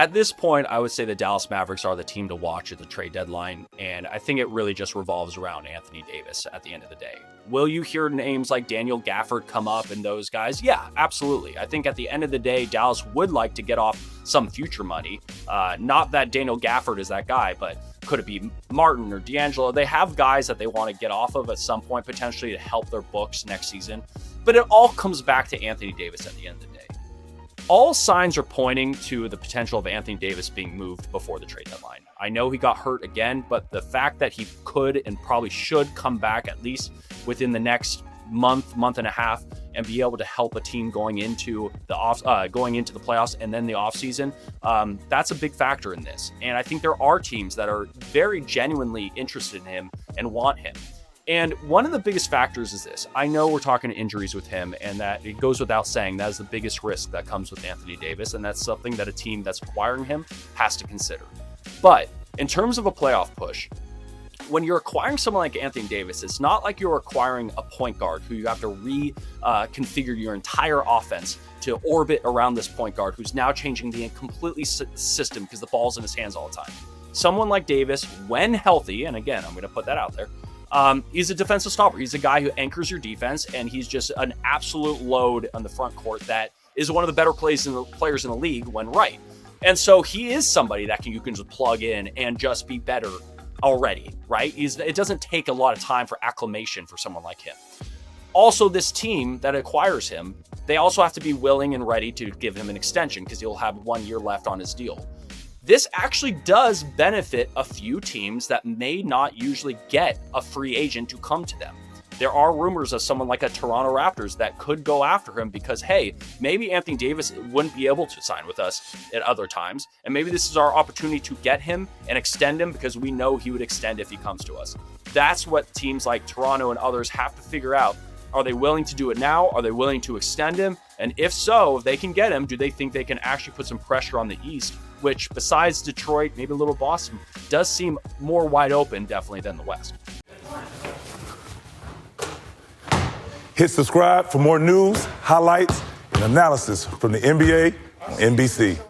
At this point, I would say the Dallas Mavericks are the team to watch at the trade deadline, and I think it really just revolves around Anthony Davis at the end of the day. Will you hear names like Daniel Gafford come up and those guys? Yeah, absolutely. I think at the end of the day, Dallas would like to get off some future money. Not that Daniel Gafford is that guy, but could it be Martin or D'Angelo? They have guys that they want to get off of at some point potentially to help their books next season. But it all comes back to Anthony Davis at the end of the day. All signs are pointing to the potential of Anthony Davis being moved before the trade deadline. I know he got hurt again, but the fact that he could and probably should come back at least within the next month and a half and be able to help a team going into the playoffs and then the offseason, that's a big factor in this. And I think there are teams that are very genuinely interested in him and want him. And one of the biggest factors is this. I know we're talking injuries with him, and that it goes without saying that is the biggest risk that comes with Anthony Davis, and that's something that a team that's acquiring him has to consider. But in terms of a playoff push, when you're acquiring someone like Anthony Davis, it's not like you're acquiring a point guard who you have to reconfigure your entire offense to orbit around this point guard who's now changing the completely system because the ball's in his hands all the time. Someone like Davis, when healthy, and again, I'm going to put that out there, he's a defensive stopper. He's a guy who anchors your defense, and he's just an absolute load on the front court that is one of the better players in the league when right. And so he is somebody that you can just plug in and just be better already, right? It doesn't take a lot of time for acclimation for someone like him. Also, this team that acquires him, they also have to be willing and ready to give him an extension because he'll have 1 year left on his deal. This actually does benefit a few teams that may not usually get a free agent to come to them. There are rumors of someone like a Toronto Raptors that could go after him because, hey, maybe Anthony Davis wouldn't be able to sign with us at other times, and maybe this is our opportunity to get him and extend him because we know he would extend if he comes to us. That's what teams like Toronto and others have to figure out. Are they willing to do it now? Are they willing to extend him? And if so, if they can get him, do they think they can actually put some pressure on the East, which besides Detroit, maybe a little Boston, does seem more wide open definitely than the West. Hit subscribe for more news, highlights, and analysis from the NBA on NBC.